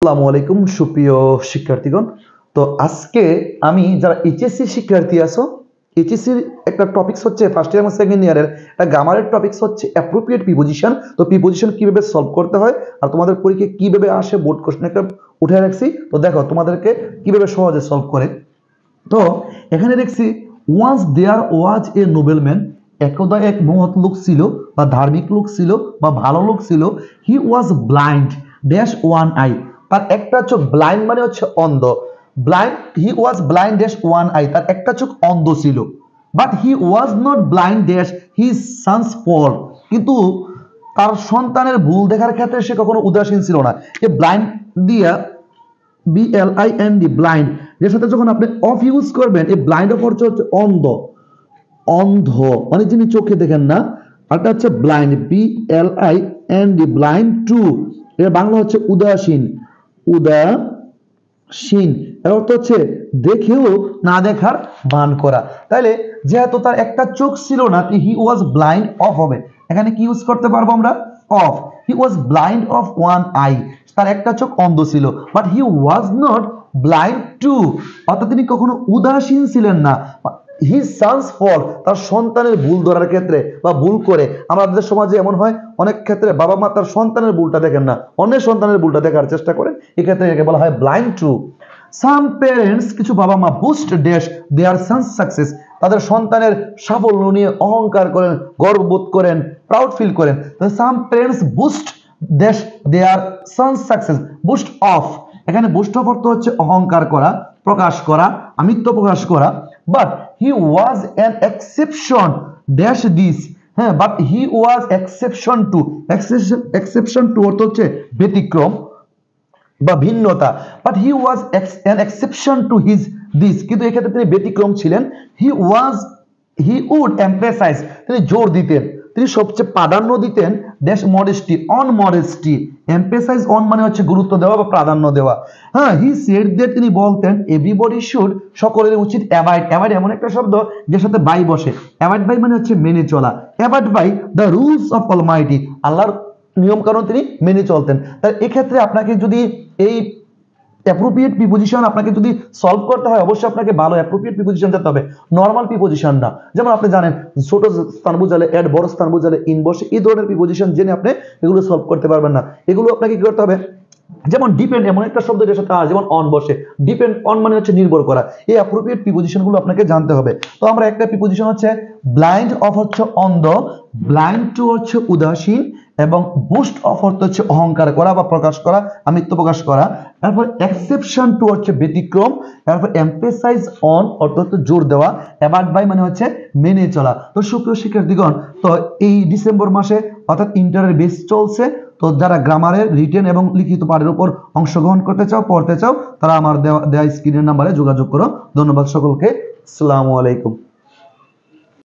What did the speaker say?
আসসালামু আলাইকুম সুপ্রিয় শিক্ষার্থীগণ। তো আজকে আমি যারা এইচএসসি শিক্ষার্থী আছো, এইচএসসির একটা টপিকস হচ্ছে ফার্স্ট ইয়ার এবং সেকেন্ড ইয়ারের একটা গ্রামারের টপিকস হচ্ছে অ্যাপ্রোপ্রিয়েট প্রিপোজিশন। তো প্রিপোজিশন কিভাবে সলভ করতে হয় আর তোমাদের পরীক্ষায় কিভাবে আসে বোর্ড কোশ্চেন একটা উঠে রাখছি। তো দেখো তোমাদেরকে কিভাবে সহজে সলভ করে। তো এখানে দেখছি once there was A nobleman, একদা এক মহৎ লোক ছিল বা ধার্মিক লোক ছিল বা ভালো লোক ছিল। He was blind dash one eye, তার একটা চোখ, ব্লাইন্ড মানে হচ্ছে অন্ধ, blind, he was blind dash one eye, তার একটা চোখ অন্ধ ছিল। But he was not blind dash his sons fall, কিন্তু তার সন্তানের ভুল দেখার ক্ষেত্রে সে কখনো উদাসীন ছিল না। এ ব্লাইন্ড দিয়া BLIND ব্লাইন্ড, এর সাথে যখন আপনি অফ ইউজ করবেন, এই ব্লাইন্ড অফ অর্থ হচ্ছে অন্ধ, অন্ধ মানে যিনি চোখে দেখেন না। আরটা হচ্ছে ব্লাইন্ড BLIND ব্লাইন্ড টু, এর বাংলা হচ্ছে উদাসীন, উদাসীন এর অর্থ হচ্ছে দেখেও না দেখার ভান করা। তাইলে যেহেতু তার একটা চোখ ছিল না, হি ওয়াজ ব্লাইন্ড অফ হবে, এখানে কি ইউজ করতে পারবো আমরা? Of. He was blind of one eye, তার একটা চোখ অন্ধ ছিল। But he was not blind to, অর্থাৎ তিনি কখনো উদাসীন ছিলেন না হিজ সন্স ফল, তার সন্তানের ভুল ধরার ক্ষেত্রে বা ভুল করে। আমাদের সমাজে এমন হয় অনেক ক্ষেত্রে বাবা মা তার সন্তানের ভুলটা দেখেন না, অন্যের সন্তানের ভুলটা দেখার চেষ্টা করেন, এক্ষেত্রে একে বলা হয় ব্লাইন্ড টু। সাম প্যারেন্টস, কিছু বাবা মা, boost dash their sons success, তাদের সন্তানের সাফল্য নিয়ে অহংকার করেন, গর্ববোধ করেন, প্রাউড ফিল করেন। Some parents boast dash their sons success, boast of, এখানে বুস্ট অফ অর্থ হচ্ছে অহংকার করা, প্রকাশ করা, আমিত্ব প্রকাশ করা। But he was an exception dash this, হ্যাঁ, but he was exception to, exception to অর্থ হচ্ছে ব্যতিক্রম বা ভিন্নতা। But he was an exception to his this, কিন্তু এক্ষেত্রে তিনি ব্যতিক্রম ছিলেন। হি উড এমফেসাইজ, তিনি জোর দিতেন, তিনি সবচেয়ে প্রাধান্য দিতেন dash modesty, on modesty, emphasise on মানে হচ্ছে গুরুত্ব দেওয়া বা প্রাধান্য দেওয়া। হ্যাঁ, হি সেড দ্যাট, তিনি বলতেন এভরিবডি শুড, সকলের উচিত অ্যাভয়েড, অ্যাভয়েড এমন একটা শব্দ যার সাথে বাই বসে, অ্যাভয়েড বাই মানে হচ্ছে মেনে চলা, avoid by the rules of Almighty, আল্লাহর নিয়ম কানুন তিনি মেনে চলতেন। তাই এক্ষেত্রে আপনাকে যদি এই অ্যাপ্রোপ্রিয়েট প্রিপোজিশন আপনাকে যদি সলভ করতে হয়, অবশ্যই আপনাকে ভালো অ্যাপ্রোপ্রিয়েট প্রিপোজিশন জানতে হবে, নরমাল প্রিপোজিশন না। যেমন আপনি জানেন ছোট স্থান বোঝালে অ্যাড, বড় স্থান বোঝালে ইন বসে, এই ধরনের প্রিপোজিশন জেনে আপনি এগুলো সলভ করতে পারবেন না। এগুলো আপনাকে কি করতে হবে? যেমন ডিপেন্ড এমন একটা শব্দ যার সাথে যেমন অন বসে, ডিপেন্ড অন মানে হচ্ছে নির্ভর করা, এই অ্যাপ্রোপ্রিয়েট প্রিপোজিশন গুলো আপনাকে জানতে হবে। তো আমরা একটা প্রিপোজিশন হচ্ছে ব্লাইন্ড অফ হচ্ছে অন্ধ, ব্লাইন্ড টু হচ্ছে উদাসীন, এবং বুস্ট অফ অর্থ হচ্ছে অহংকার করা বা প্রকাশ করা, আমিত্ব প্রকাশ করা। তারপর এক্সেপশন টু হচ্ছে ব্যতিক্রম, তারপর এমফেসাইজ অন অর্থ হচ্ছে জোর দেওয়া, অ্যাবাইড বাই মানে হচ্ছে মেনে চলা। তো সুপ্রিয় শিক্ষার্থীগণ, তো এই ডিসেম্বর মাসে অর্থাৎ ইন্টারের বেস চলছে। তো যারা গ্রামারের রিটেন এবং লিখিত পাঠের উপর অংশগ্রহণ করতে চাও, পড়তে চাও, তারা আমার দেওয়া স্ক্রিনের নাম্বারে যোগাযোগ করো। ধন্যবাদ সকলকে, আসসালামু আলাইকুম।